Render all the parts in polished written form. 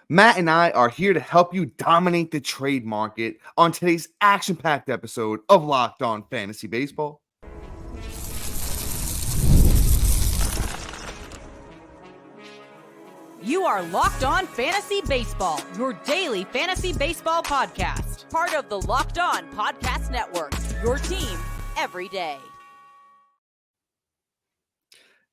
Matt and I are here to help you dominate the trade market on today's action-packed episode of Locked On Fantasy Baseball. You are Locked On Fantasy Baseball, your daily fantasy baseball podcast. Part of the Locked On Podcast Network, your team every day.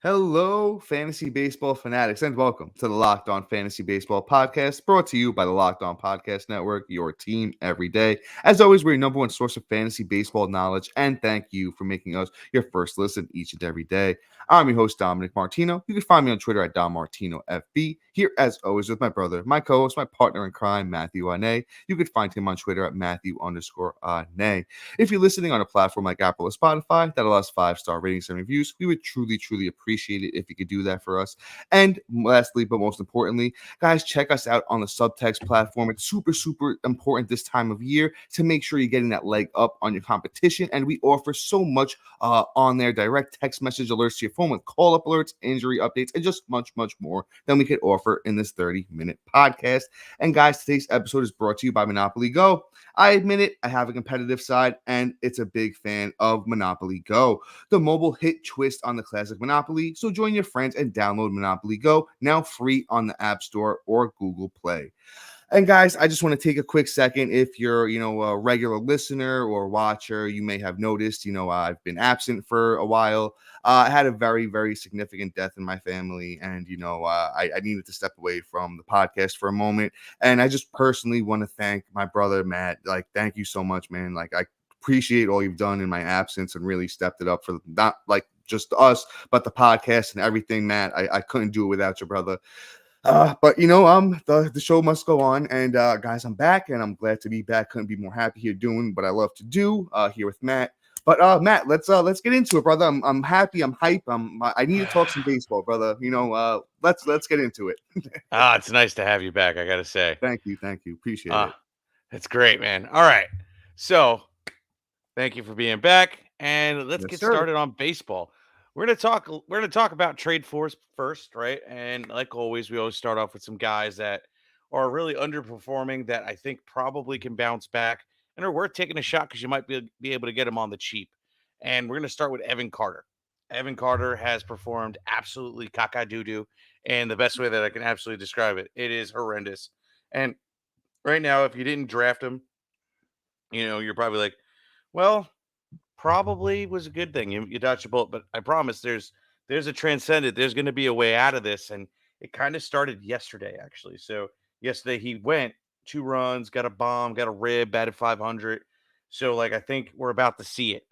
Hello, fantasy baseball fanatics, and welcome to the Locked On Fantasy Baseball podcast, brought to you by the Locked On Podcast Network, your team every day. As always, we're your number one source of fantasy baseball knowledge, and thank you for making us your first listen each and every day. I'm your host, Dominic Martino. You can find me on Twitter at DomMartinoFB. Here, as always, with my brother, my co-host, my partner in crime, Matthew Ane. You can find him on Twitter at Matthew_Ane. If you're listening on a platform like Apple or Spotify that allows 5-star ratings and reviews, we would truly appreciate it if you could do that for us. And lastly, but most importantly, guys, check us out on the Subtext platform. It's super important this time of year to make sure you're getting that leg up on your competition. And we offer so much on there: direct text message alerts to your phone with call-up alerts, injury updates, and just much more than we could offer in this 30-minute podcast. And guys, today's episode is brought to you by Monopoly Go. I admit it, I have a competitive side, and it's a big fan of Monopoly Go, the mobile hit twist on the classic Monopoly. So join your friends and download Monopoly Go, now free on the App Store or Google Play. And guys, I just want to take a quick second. If you're, a regular listener or watcher, you may have noticed, I've been absent for a while. I had a very significant death in my family, and, I needed to step away from the podcast for a moment. And I just personally want to thank my brother, Matt. Like, thank you so much, man. Like, I appreciate all you've done in my absence and really stepped it up for not like just us, but the podcast and everything, Matt. I couldn't do it without your brother. But the show must go on, and guys, I'm back, and I'm glad to be back. Couldn't be more happy here doing what I love to do here with Matt. But Matt, let's get into it, brother. I'm happy. I'm hype. I need to talk some baseball, brother. Let's get into it. It's nice to have you back, I gotta say. Thank you. Appreciate it. That's great, man. All right, so thank you for being back, and let's get started on baseball. We're gonna talk about trade force first, right? And like always, we always start off with some guys that are really underperforming that I think probably can bounce back and are worth taking a shot because you might be able to get them on the cheap. And we're gonna start with Evan Carter. Evan Carter has performed absolutely caca-doo-doo, and the best way that I can absolutely describe it, it is horrendous. And right now, if you didn't draft him, you're probably like, well, probably was a good thing. You dodged a bullet, but I promise there's a transcendent. There's going to be a way out of this, and it kind of started yesterday, actually. So yesterday he went 2 runs, got a bomb, got a rib, batted 500. So I think we're about to see it.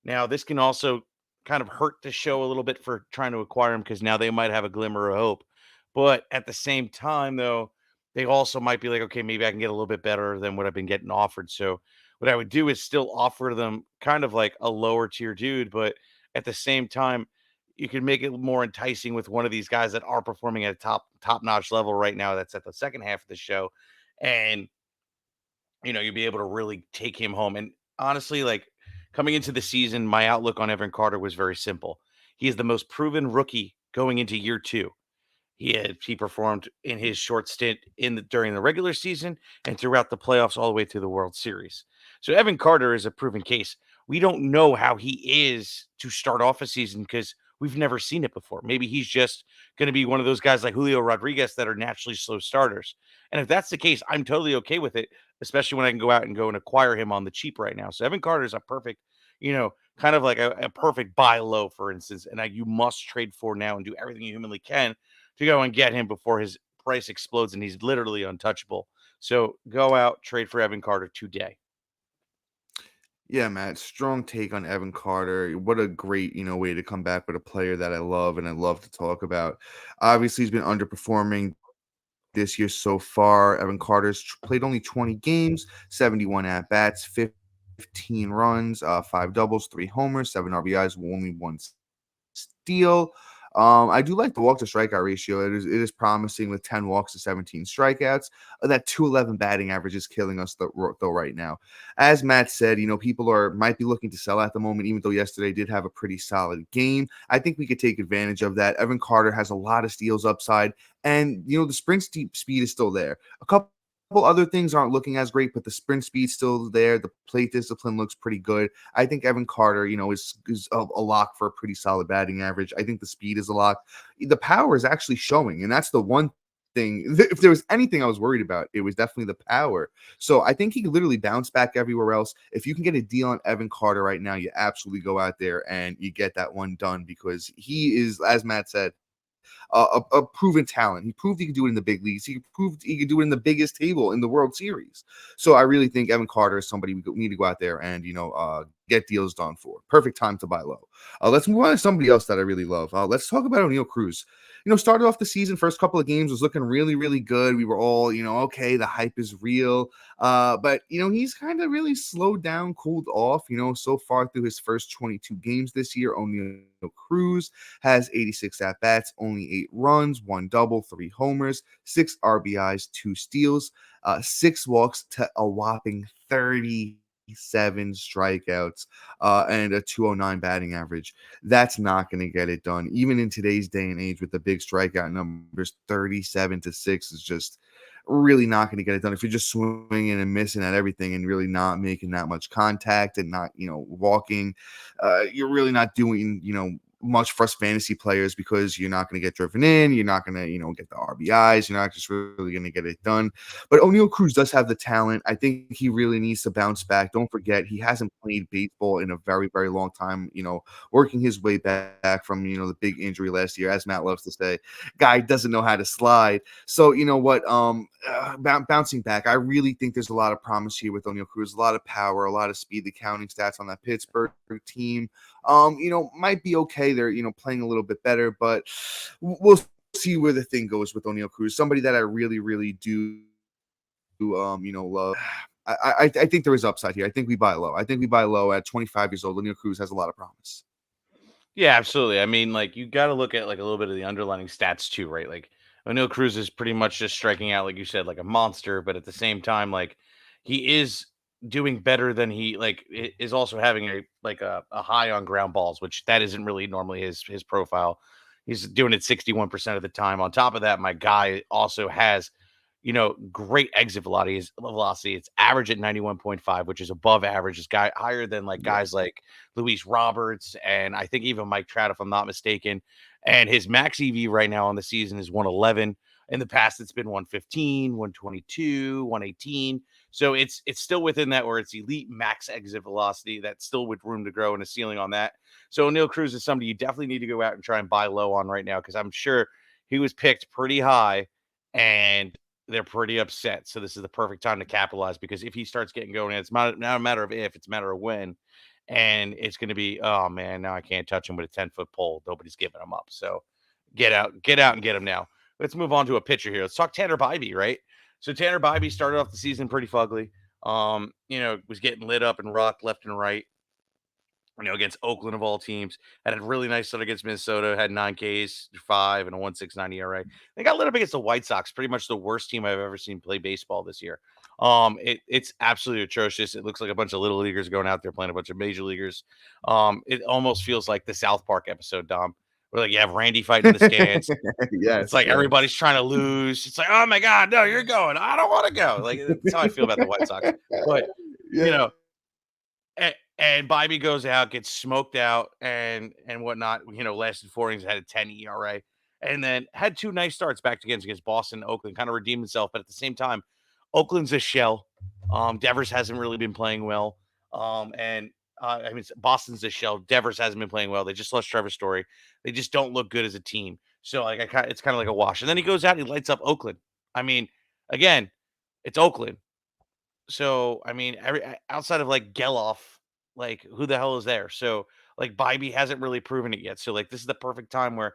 Now this can also kind of hurt the show a little bit for trying to acquire him because now they might have a glimmer of hope. But at the same time, though, they also might be like, okay, maybe I can get a little bit better than what I've been getting offered. So what I would do is still offer them kind of like a lower tier dude, but at the same time, you can make it more enticing with one of these guys that are performing at a top notch level right now. That's at the second half of the show, and you'll be able to really take him home. And honestly, coming into the season, my outlook on Evan Carter was very simple. He is the most proven rookie going into year 2. He performed in his short stint during the regular season and throughout the playoffs all the way to the World Series. So Evan Carter is a proven case. We don't know how he is to start off a season because we've never seen it before. Maybe he's just going to be one of those guys like Julio Rodriguez that are naturally slow starters. And if that's the case, I'm totally okay with it, especially when I can go out and acquire him on the cheap right now. So Evan Carter is a perfect, kind of like a perfect buy low, for instance, and you must trade for now and do everything you humanly can to go and get him before his price explodes and he's literally untouchable. So go out, trade for Evan Carter today. Yeah, Matt, strong take on Evan Carter. What a great, way to come back with a player that I love and I love to talk about. Obviously, he's been underperforming this year so far. Evan Carter's played only 20 games, 71 at-bats, 15 runs, 5 doubles, 3 homers, 7 RBIs, only 1 steal. I do like the walk to strikeout ratio. It is promising with 10 walks to 17 strikeouts. That 211 batting average is killing us though right now. As Matt said, people might be looking to sell at the moment, even though yesterday did have a pretty solid game. I think we could take advantage of that. Evan Carter has a lot of steals upside, and the sprint speed is still there. A couple other things aren't looking as great, but the sprint speed's still there. The plate discipline looks pretty good. I think Evan Carter, is a lock for a pretty solid batting average. I think the speed is a lock. The power is actually showing, and that's the one thing. If there was anything I was worried about, it was definitely the power. So I think he could literally bounce back everywhere else. If you can get a deal on Evan Carter right now, you absolutely go out there and you get that one done, because he is, as Matt said, a proven talent. He proved he could do it in the big leagues. He proved he could do it in the biggest table in the World Series. So I really think Evan Carter is somebody we need to go out there and get deals done for. Perfect time to buy low. Let's move on to somebody else that I really love. Let's talk about Oneil Cruz. Started off the season, first couple of games was looking really, really good. We were all, okay, the hype is real. But he's kind of really slowed down, cooled off. So far through his first 22 games this year, Oneil Cruz has 86 at-bats, only 8 runs, 1 double, 3 homers, 6 RBIs, 2 steals, 6 walks to a whopping 37 strikeouts, and a 209 batting average. That's not going to get it done. Even in today's day and age with the big strikeout numbers, 37-6 is just really not going to get it done. If you're just swinging and missing at everything and really not making that much contact and not, walking, you're really not doing, much for us fantasy players, because you're not going to get driven in. You're not going to, get the RBIs. You're not just really going to get it done. But Oneil Cruz does have the talent. I think he really needs to bounce back. Don't forget, he hasn't played baseball in a very, very long time, working his way back from, the big injury last year. As Matt loves to say, guy doesn't know how to slide. So, bouncing back, I really think there's a lot of promise here with Oneil Cruz, a lot of power, a lot of speed. The counting stats on that Pittsburgh team, might be okay. They're, playing a little bit better, but we'll see where the thing goes with Oneil Cruz. Somebody that I really, really do, love. I think there is upside here. I think we buy low. I think we buy low at 25 years old. Oneil Cruz has a lot of promise. Yeah, absolutely. I mean, you got to look at a little bit of the underlying stats too, right? Oneil Cruz is pretty much just striking out, like you said, like a monster, but at the same time, he is doing better than he is also having a high on ground balls, which that isn't really normally his profile. He's doing it 61% of the time. On top of that, my guy also has great exit velocity. It's average at 91.5, which is above average. It's higher than guys like Luis Roberts and I think even Mike Trout, if I'm not mistaken. And his max EV right now on the season is 111. In the past, it's been 115, 122, 118. So it's still within that where it's elite max exit velocity. That's still with room to grow and a ceiling on that. So Oneil Cruz is somebody you definitely need to go out and try and buy low on right now, because I'm sure he was picked pretty high and they're pretty upset. So this is the perfect time to capitalize, because if he starts getting going, it's not a matter of if, it's a matter of when. And it's going to be, oh man, now I can't touch him with a 10-foot pole. Nobody's giving him up. So get out and get him now. Let's move on to a pitcher here. Let's talk Tanner Bybee, right? So Tanner Bybee started off the season pretty fugly. Was getting lit up and rocked left and right. Against Oakland of all teams. Had a really nice start against Minnesota, had 9 Ks, 5, and a 1.69 ERA. They got lit up against the White Sox, pretty much the worst team I've ever seen play baseball this year. It's absolutely atrocious. It looks like a bunch of little leaguers going out there playing a bunch of major leaguers. It almost feels like the South Park episode, Dom, where you have Randy fighting the stands. Yes, it's everybody's trying to lose. It's oh my God, no, you're going. I don't want to go. That's how I feel about the White Sox. But and Bybee goes out, gets smoked out, and whatnot. Lasted 4 innings, had a 10 ERA, and then had 2 nice starts back against Boston and Oakland. Kind of redeemed himself, but at the same time, Oakland's a shell. Devers hasn't really been playing well. Boston's a shell. Devers hasn't been playing well. They just lost Trevor Story. They just don't look good as a team. So it's kind of like a wash. And then he goes out and he lights up Oakland. Again, it's Oakland. So outside of Geloff, who the hell is there? So Bybee hasn't really proven it yet. So this is the perfect time where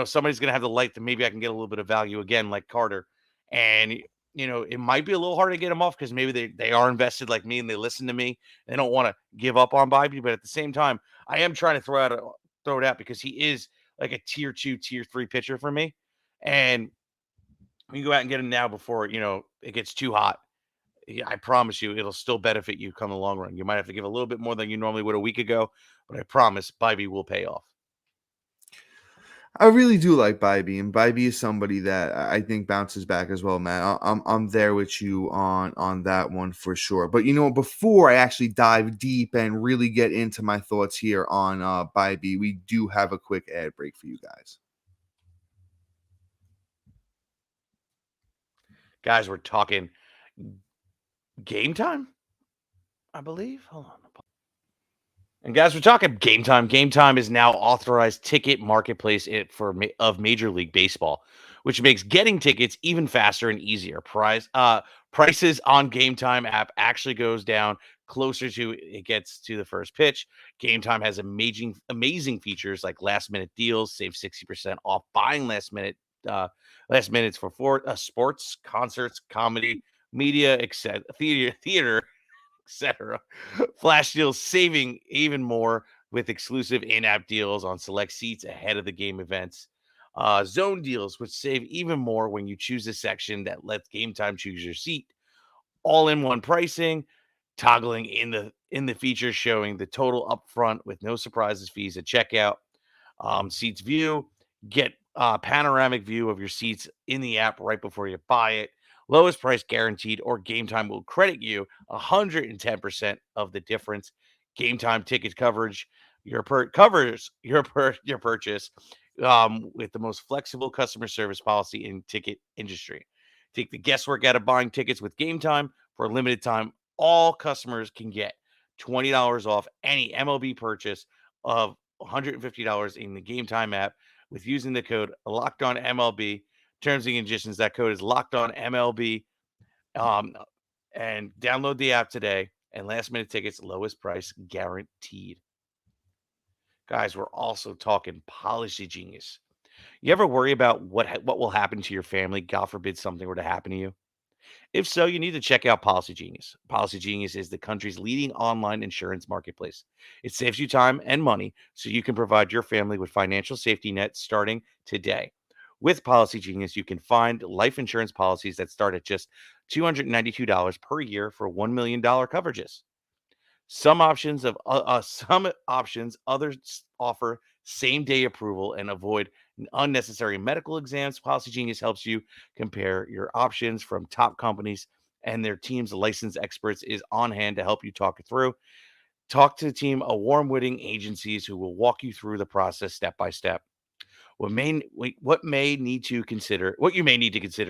somebody's gonna have the light that maybe I can get a little bit of value again, like Carter. And it might be a little hard to get them off because maybe they are invested like me and they listen to me. They don't want to give up on Bybee, but at the same time, I am trying to throw it out because he is like a tier 2, tier 3 pitcher for me. And you go out and get him now before, it gets too hot. Yeah, I promise you, it'll still benefit you come the long run. You might have to give a little bit more than you normally would a week ago, but I promise Bybee will pay off. I really do like Bybee, and Bybee is somebody that I think bounces back as well, man. I'm there with you on that one for sure. But before I actually dive deep and really get into my thoughts here on Bybee, we do have a quick ad break for you guys. Guys, we're talking Gametime, I believe. Hold on. And guys, we're talking Gametime. Gametime is now authorized ticket marketplace of Major League Baseball, which makes getting tickets even faster and easier. Prices on Gametime app actually goes down closer to it gets to the first pitch. Gametime has amazing features like last minute deals, save 60% off buying last minutes for sports, concerts, comedy, media, etc. Theater etc. Flash deals saving even more with exclusive in-app deals on select seats ahead of the game events. Zone deals, which save even more when you choose a section that lets Gametime choose your seat. All-in-one pricing, toggling in the features showing the total upfront with no surprises fees at checkout. Seats view, get a panoramic view of your seats in the app right before you buy it. Lowest price guaranteed, or Gametime will credit you 110% of the difference. Gametime ticket coverage covers your purchase with the most flexible customer service policy in ticket industry. Take the guesswork out of buying tickets with Gametime. For a limited time, all customers can get $20 off any MLB purchase of $150 in the Gametime app with using the code LOCKEDONMLB. Terms and conditions, that code is LOCKEDONMLB. And download the app today. And last minute tickets, lowest price guaranteed. Guys, we're also talking Policy Genius. You ever worry about what will happen to your family? God forbid something were to happen to you. If so, you need to check out Policy Genius. Policy Genius is the country's leading online insurance marketplace. It saves you time and money so you can provide your family with financial safety net starting today. With Policy Genius, you can find life insurance policies that start at just $292 per year for $1 million coverages. Some options, others offer same-day approval and avoid unnecessary medical exams. Policy Genius helps you compare your options from top companies, and their team's licensed experts is on hand to help you talk it through. Talk to the team of warm-witting agencies who will walk you through the process step by step. What you may need to consider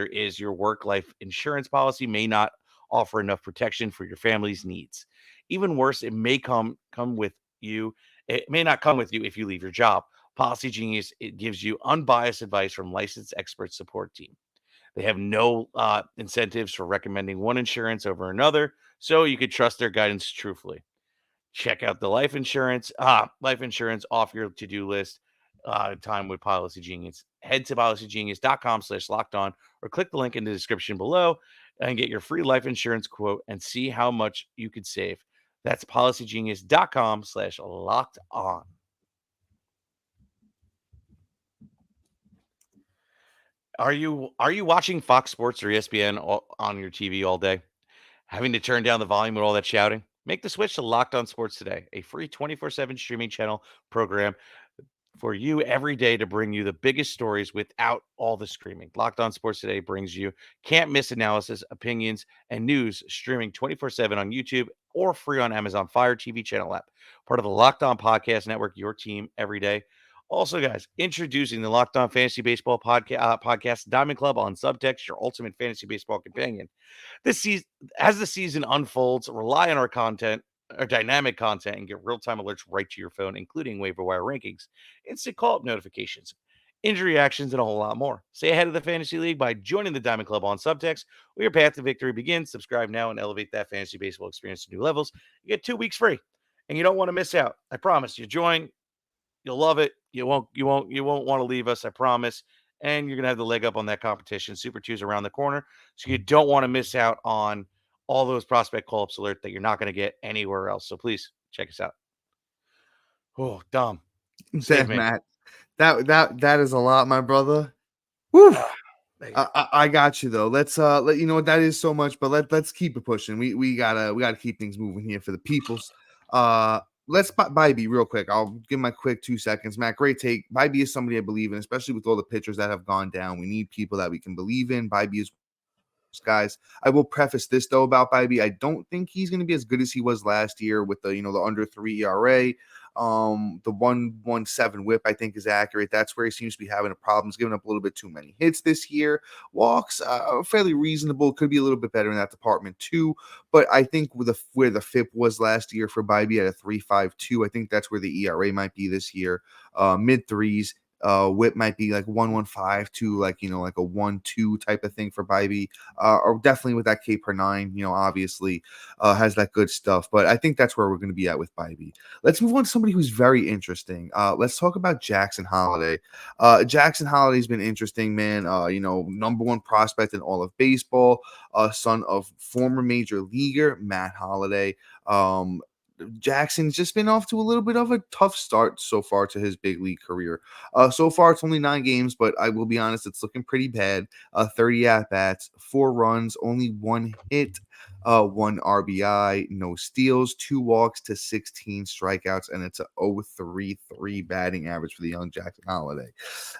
is your work-life insurance policy may not offer enough protection for your family's needs. Even worse, it may come with you. It may not come with you if you leave your job. Policy Genius, it gives you unbiased advice from licensed expert support team. They have no incentives for recommending one insurance over another, so you could trust their guidance truthfully. Check out the life insurance off your to-do list. Time with Policy Genius. Head to policygenius.com/locked on or click the link in the description below and get your free life insurance quote and see how much you could save. That's policygenius.com/locked on. Are you watching Fox Sports or ESPN on your TV all day? Having to turn down the volume with all that shouting? Make the switch to Locked On Sports today, a free 24/7 streaming channel program for you every day to bring you the biggest stories without all the screaming. Locked On Sports Today brings you can't miss analysis, opinions, and news streaming 24/7 on YouTube or free on Amazon Fire TV channel app. Part of the Locked On Podcast Network, your team every day. Also, guys, introducing the Locked On Fantasy Baseball podcast Diamond Club on Subtext, your ultimate fantasy baseball companion. This season, as the season unfolds, rely on our dynamic content, and get real-time alerts right to your phone, including waiver wire rankings, instant call-up notifications, injury actions, and a whole lot more. Stay ahead of the fantasy league by joining the Diamond Club on Subtext, where your path to victory begins. Subscribe now and elevate that fantasy baseball experience to new levels. You get 2 weeks free, and you don't want to miss out. I promise. You join, you'll love it. You won't want to leave us. I promise. And you're gonna have the leg up on that competition. Super 2's around the corner, so you don't want to miss out on all those prospect call-ups alert that you're not going to get anywhere else. So please check us out. Oh, Dom. Matt, That is a lot, my brother. Woo. Oh, I got you though. Let's let you know what that is so much, but let's keep it pushing. We gotta keep things moving here for the peoples. Let's Bybee real quick. I'll give my quick 2 seconds. Matt, great take. Bybee is somebody I believe in, especially with all the pitchers that have gone down. We need people that we can believe in. Bybee is guys. I will preface this though about Bybee. I don't think he's going to be as good as he was last year with the the under 3 ERA. The 1.17 whip I think is accurate. That's where he seems to be having a problem. He's giving up a little bit too many hits this year. Walks fairly reasonable. Could be a little bit better in that department too. But I think with where the FIP was last year for Bybee at a 3.52, I think that's where the ERA might be this year. Mid threes. Whip might be like 1.15 to like like a 1.2 type of thing for Bybee, or definitely with that K per 9. Obviously has that good stuff. But I think that's where we're going to be at with Bybee. Let's move on to somebody who's very interesting. Let's talk about Jackson Holliday. Jackson Holliday's been interesting, man. Number one prospect in all of baseball, son of former major leaguer Matt Holliday. Jackson's just been off to a little bit of a tough start so far to his big league career. So far, it's only 9 games, but I will be honest, it's looking pretty bad. 30 at-bats, 4 runs, only 1 hit, 1 RBI, no steals, 2 walks to 16 strikeouts, and it's a 0.33 batting average for the young Jackson Holliday.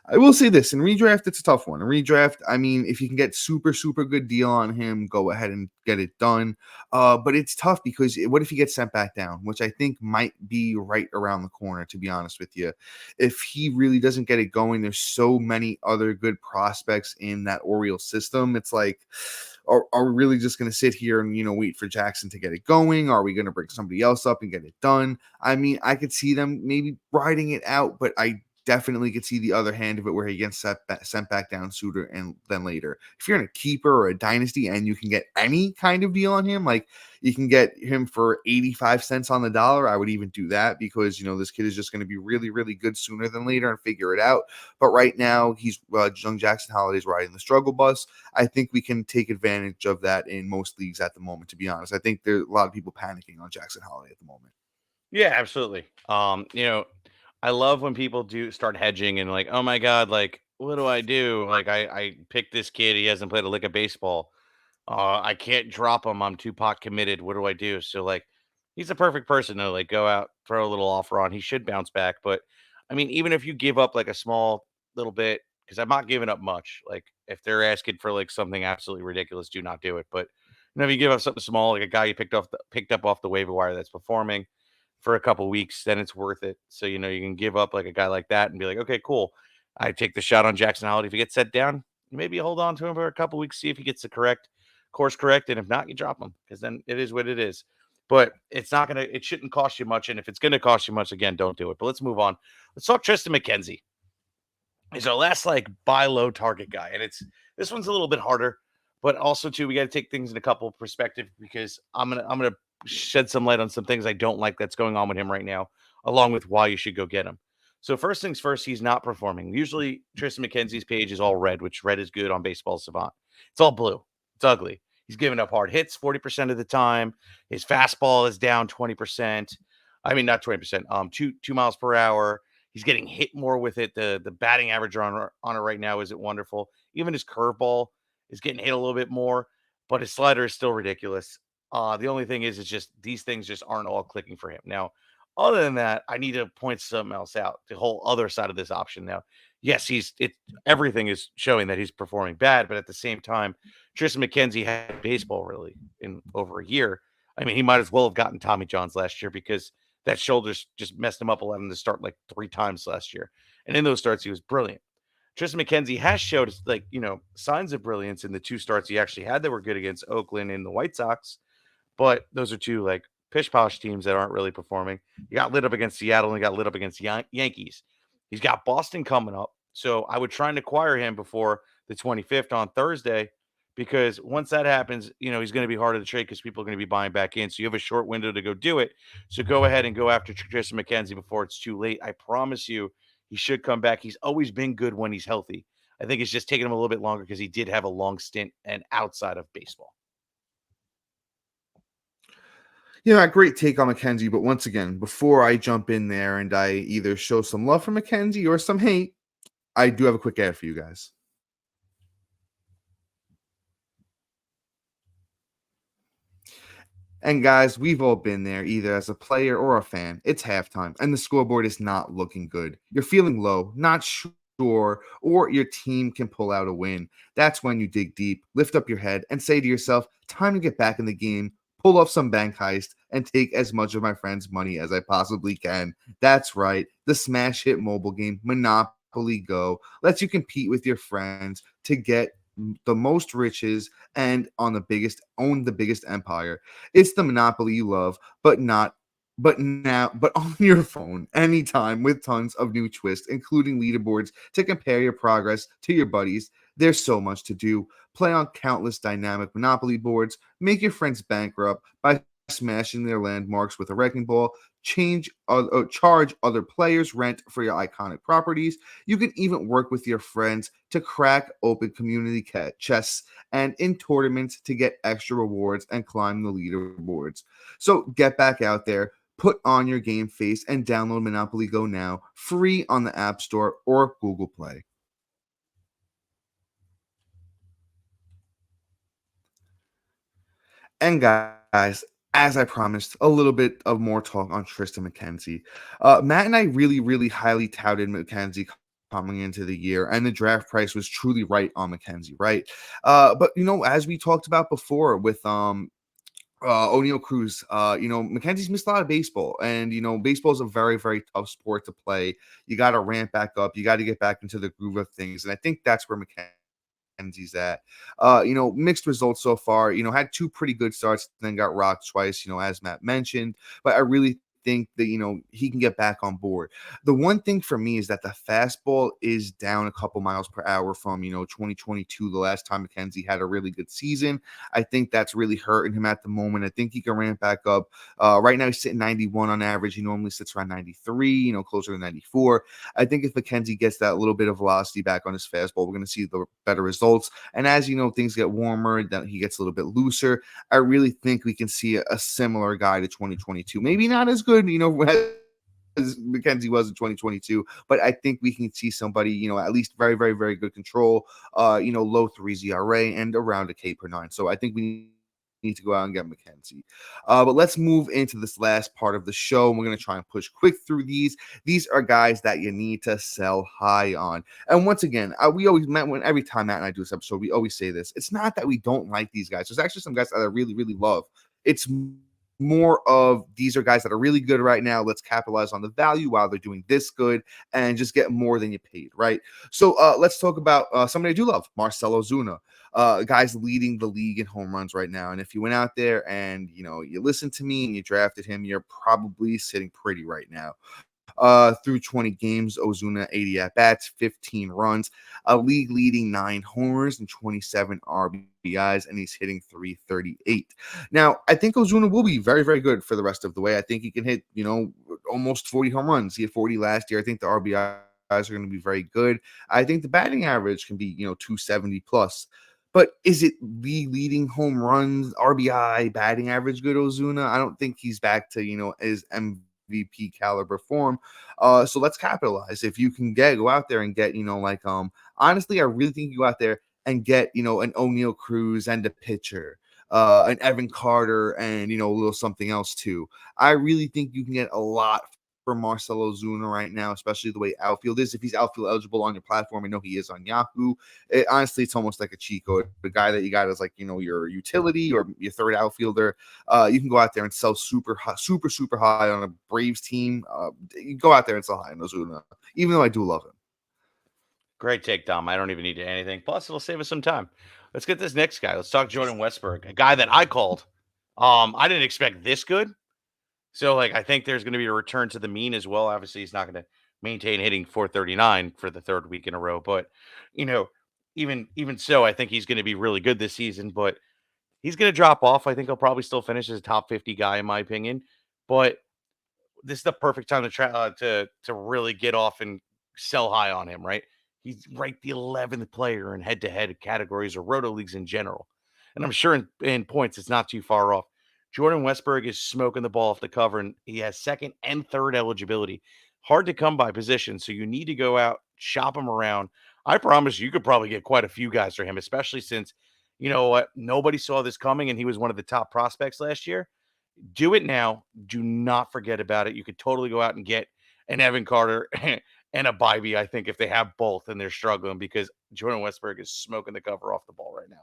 I will say this, in redraft, it's a tough one. In redraft, I mean, if you can get super good deal on him, go ahead and get it done. But it's tough because what if he gets sent back down, which I think might be right around the corner, to be honest with you. If he really doesn't get it going, there's so many other good prospects in that Orioles system. It's like, are we really just going to sit here and, wait for Jackson to get it going? Are we going to bring somebody else up and get it done? I mean, I could see them maybe riding it out, but I definitely could see the other hand of it where he gets sent back down sooner and then later. If you're in a keeper or a dynasty and you can get any kind of deal on him, like you can get him for 85 cents on the dollar, I would even do that because, this kid is just going to be really, really good sooner than later and figure it out. But right now, he's young Jackson Holliday's riding the struggle bus. I think we can take advantage of that in most leagues at the moment, to be honest. I think there's a lot of people panicking on Jackson Holliday at the moment. Yeah, absolutely. I love when people do start hedging and like, oh my God, like, what do I do? Like, I picked this kid. He hasn't played a lick of baseball. I can't drop him. I'm too pot committed. What do I do? So, like, he's the perfect person to like go out, throw a little offer on. He should bounce back. But I mean, even if you give up like a small little bit, because I'm not giving up much. Like, if they're asking for like something absolutely ridiculous, do not do it. But if you give up something small, like a guy you picked up off the waiver wire that's performing for a couple weeks, then it's worth it. So, you can give up like a guy like that and be like, okay, cool. I take the shot on Jackson Holliday. If he gets set down, maybe you hold on to him for a couple weeks, see if he gets the course correct. And if not, you drop him because then it is what it is. But it shouldn't cost you much. And if it's going to cost you much, again, don't do it. But let's move on. Let's talk Tristan McKenzie. He's our last like buy low target guy. And this one's a little bit harder, but also too, we got to take things in a couple of perspective because I'm going to shed some light on some things I don't like that's going on with him right now, along with why you should go get him. So first things first, he's not performing. Usually Tristan McKenzie's page is all red, which red is good on Baseball Savant. It's all blue. It's ugly. He's giving up hard hits 40% of the time. His fastball is down 20%. I mean, not 20%, 2 miles per hour. He's getting hit more with it. The batting average on it right now isn't wonderful. Even his curveball is getting hit a little bit more, but his slider is still ridiculous. The only thing is, it's just these things just aren't all clicking for him. Now, other than that, I need to point something else out. The whole other side of this option. Now, yes, everything is showing that he's performing bad, but at the same time, Tristan McKenzie had baseball really in over a year. I mean, he might as well have gotten Tommy John's last year because that shoulder's just messed him up, allowed him to start like 3 times last year. And in those starts, he was brilliant. Tristan McKenzie has showed signs of brilliance in the 2 starts he actually had that were good against Oakland and the White Sox. But those are 2 like pish posh teams that aren't really performing. He got lit up against Seattle and he got lit up against Yankees. He's got Boston coming up. So I would try and acquire him before the 25th on Thursday because once that happens, he's going to be harder to trade because people are going to be buying back in. So you have a short window to go do it. So go ahead and go after Tristan McKenzie before it's too late. I promise you, he should come back. He's always been good when he's healthy. I think it's just taking him a little bit longer because he did have a long stint and outside of baseball. Yeah, great take on McKenzie. But once again, before I jump in there and I either show some love for McKenzie or some hate, I do have a quick ad for you guys. And guys, we've all been there, either as a player or a fan. It's halftime, and the scoreboard is not looking good. You're feeling low, not sure, or your team can pull out a win. That's when you dig deep, lift up your head, and say to yourself, time to get back in the game, pull off some bank heist, and take as much of my friend's money as I possibly can. That's right, the smash hit mobile game, Monopoly Go, lets you compete with your friends to get the most riches and own the biggest empire. It's the monopoly you love, but on your phone anytime with tons of new twists, including leaderboards to compare your progress to your buddies. There's so much to do. Play on countless dynamic monopoly boards, make your friends bankrupt by smashing their landmarks with a wrecking ball, charge other players rent for your iconic properties. You can even work with your friends to crack open community chests and in tournaments to get extra rewards and climb the leaderboards. So get back out there, put on your game face, and download Monopoly Go now, free on the App Store or Google Play. And guys, as I promised, a little bit of more talk on Tristan McKenzie. Matt and I really highly touted McKenzie coming into the year, and the draft price was truly right on McKenzie, right? But as we talked about before with O'Neal Cruz, McKenzie's missed a lot of baseball, and baseball is a very tough sport to play. You got to ramp back up, you got to get back into the groove of things, and I think that's where McKenzie's at. Mixed results so far. Had two pretty good starts, then got rocked twice, as Matt mentioned. But I really think that he can get back on board. The one thing for me is that the fastball is down a couple miles per hour from 2022, the last time McKenzie had a really good season. I think that's really hurting him at the moment. I think he can ramp back up. Right now he's sitting 91 on average. He normally sits around 93, closer to 94. I think if McKenzie gets that little bit of velocity back on his fastball, we're going to see the better results. And as things get warmer, that he gets a little bit looser. I really think we can see a similar guy to 2022. Maybe not as good, as McKenzie was in 2022, but I think we can see somebody, at least very good control, low 3s ERA and around a K per 9. So I think we need to go out and get McKenzie. But let's move into this last part of the show. We're going to try and push quick through these. These are guys that you need to sell high on. And once again, we always every time Matt and I do this episode, we always say this. It's not that we don't like these guys. There's actually some guys that I really love. It's more of these are guys that are really good right now. Let's capitalize on the value while they're doing this good and just get more than you paid, right? So let's talk about somebody I do love, Marcell Ozuna. Guy's leading the league in home runs right now. And if you went out there and you listened to me and you drafted him, you're probably sitting pretty right now. Through 20 games, Ozuna 80 at-bats, 15 runs, a league-leading 9 homers and 27 RBIs, and he's hitting .338. Now, I think Ozuna will be very good for the rest of the way. I think he can hit, almost 40 home runs. He had 40 last year. I think the RBIs are going to be very good. I think the batting average can be, 270 plus. But is it the leading home runs, RBI, batting average good Ozuna? I don't think he's back to, his MVP caliber form. So let's capitalize. If you can go out there and get, honestly, I really think you go out there and get, an O'Neal Cruz and a pitcher, an Evan Carter and, a little something else too. I really think you can get a lot for Marcell Ozuna right now, especially the way outfield is. If he's outfield eligible on your platform, I know he is on Yahoo. Honestly, it's almost like a cheat code. The guy that you got is like, your utility or your third outfielder. You can go out there and sell super high on a Braves team. You go out there and sell high on Ozuna, even though I do love him. Great take, Dom. I don't even need anything. Plus, it'll save us some time. Let's get this next guy. Let's talk Jordan Westburg, a guy that I called. I didn't expect this good. So, I think there's going to be a return to the mean as well. Obviously, he's not going to maintain hitting .439 for the third week in a row. But, even so, I think he's going to be really good this season. But he's going to drop off. I think he'll probably still finish as a top 50 guy, in my opinion. But this is the perfect time to really get off and sell high on him, right? He's ranked the 11th player in head-to-head categories or roto leagues in general. And I'm sure in points, it's not too far off. Jordan Westburg is smoking the ball off the cover, and he has second and third eligibility. Hard to come by position, so you need to go out, shop him around. I promise you could probably get quite a few guys for him, especially since, you know what, nobody saw this coming, and he was one of the top prospects last year. Do it now. Do not forget about it. You could totally go out and get an Evan Carter and a Bybee, I think, if they have both and they're struggling, because Jordan Westburg is smoking the cover off the ball right now.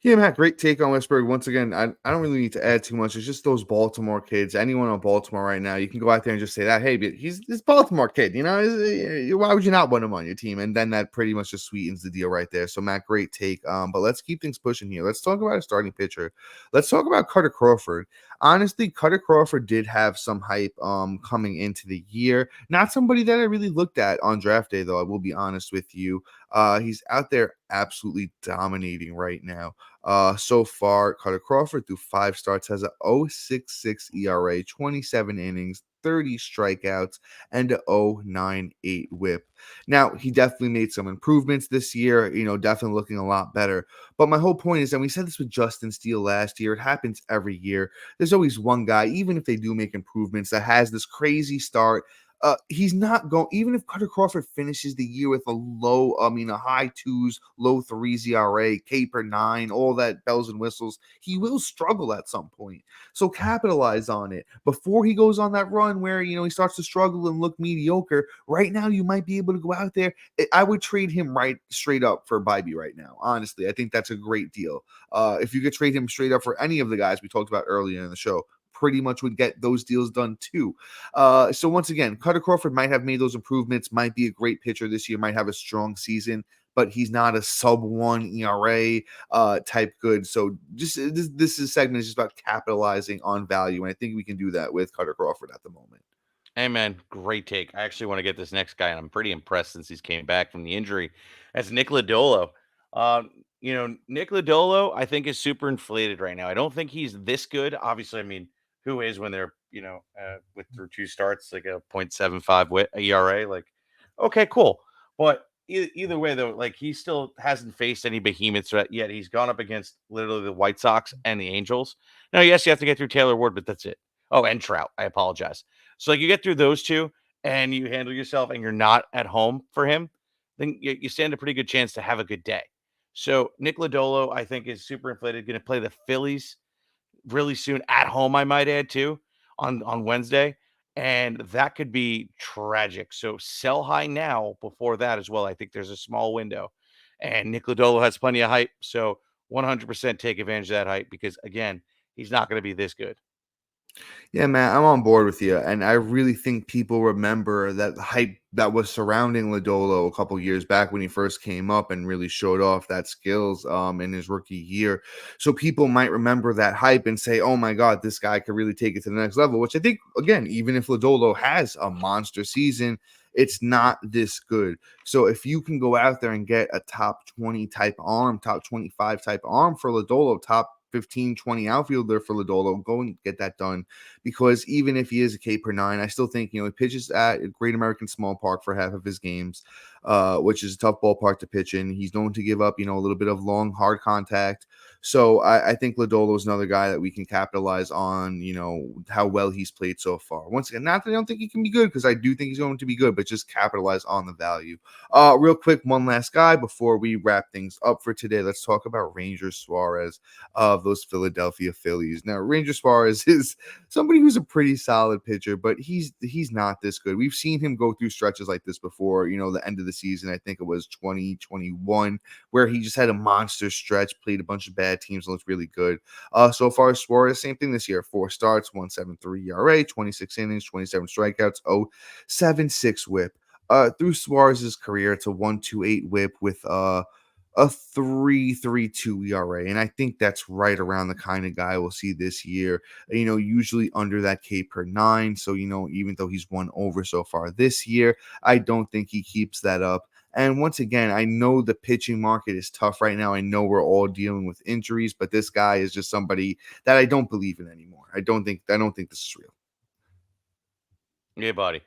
Yeah, Matt, great take on Westburg. Once again, I don't really need to add too much. It's just those Baltimore kids. Anyone on Baltimore right now, you can go out there and just say that, hey, but he's this Baltimore kid. Why would you not want him on your team? And then that pretty much just sweetens the deal right there. So, Matt, great take. But let's keep things pushing here. Let's talk about a starting pitcher. Let's talk about Carter Crawford. Honestly, Carter Crawford did have some hype coming into the year. Not somebody that I really looked at on draft day, though, I will be honest with you. He's out there absolutely dominating right now. So far, Carter Crawford through 5 starts has a 0.66 ERA, 27 innings, 30 strikeouts, and a 0.98 whip. Now, he definitely made some improvements this year, definitely looking a lot better. But my whole point is, and we said this with Justin Steele last year, it happens every year. There's always one guy, even if they do make improvements, that has this crazy start. He's not going, even if Carter Crawford finishes the year with a high 2s, low 3s ERA, K per 9, all that bells and whistles, he will struggle at some point. So capitalize on it before he goes on that run where, he starts to struggle and look mediocre. Right now, you might be able to go out there. I would trade him right straight up for Bybee right now. Honestly, I think that's a great deal. If you could trade him straight up for any of the guys we talked about earlier in the show, pretty much would get those deals done too. So once again, Carter Crawford might have made those improvements, might be a great pitcher this year, might have a strong season, but he's not a sub-1 ERA type good. So just this segment is just about capitalizing on value, and I think we can do that with Carter Crawford at the moment. Hey, man, great take. I actually want to get this next guy, and I'm pretty impressed since he's came back from the injury. That's Nick Lodolo. Nick Lodolo, I think, is super inflated right now. I don't think he's this good. Obviously, I mean, who is when they're, with through 2 starts, like a 0.75 ERA? Like, okay, cool. But either way, though, like, he still hasn't faced any behemoths yet. He's gone up against literally the White Sox and the Angels. Now, yes, you have to get through Taylor Ward, but that's it. Oh, and Trout. I apologize. So, like, you get through those two and you handle yourself and you're not at home for him, then you stand a pretty good chance to have a good day. So, Nick Lodolo, I think, is super inflated. Going to play the Phillies really soon at home, I might add, too, on Wednesday. And that could be tragic. So, sell high now before that as well. I think there's a small window. And Nick Lodolo has plenty of hype. So, 100% take advantage of that hype because, again, he's not going to be this good. Yeah, man, I'm on board with you. And I really think people remember that hype that was surrounding Lodolo a couple years back when he first came up and really showed off that skills in his rookie year. So people might remember that hype and say, oh my God, this guy could really take it to the next level, which I think, again, even if Lodolo has a monster season, it's not this good. So if you can go out there and get a top 20 type arm, top 25 type arm for Lodolo, top 15, 20 outfielder for Lodolo, go and get that done. Because even if he is a K per 9, I still think, he pitches at a Great American Small Park for half of his games, which is a tough ballpark to pitch in. He's known to give up, a little bit of long, hard contact. So I think Lodolo is another guy that we can capitalize on, how well he's played so far. Once again, not that I don't think he can be good, because I do think he's going to be good, but just capitalize on the value. Real quick, one last guy before we wrap things up for today. Let's talk about Ranger Suarez of those Philadelphia Phillies. Now, Ranger Suarez is somebody who's a pretty solid pitcher, but he's not this good. We've seen him go through stretches like this before, the end of the season. I think it was 2021, where he just had a monster stretch, played a bunch of bad teams, and looked really good. So far, Suarez, same thing this year. 4 starts, 1.73 ERA, 26 innings, 27 strikeouts, 0.76 whip. Through Suarez's career, it's a 1.28 whip with a 3.32 ERA. And I think that's right around the kind of guy we'll see this year, usually under that K per 9. So, even though he's won over so far this year, I don't think he keeps that up. And once again, I know the pitching market is tough right now. I know we're all dealing with injuries, but this guy is just somebody that I don't believe in anymore. I don't think this is real. Yeah, buddy.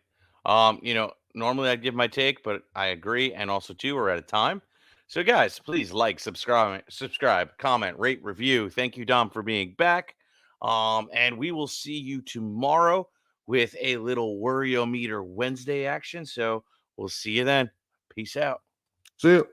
Normally I'd give my take, but I agree. And also, too, we're out of time. So, guys, please like, subscribe, comment, rate, review. Thank you, Dom, for being back. And we will see you tomorrow with a little Worryometer Wednesday action. So we'll see you then. Peace out. See you.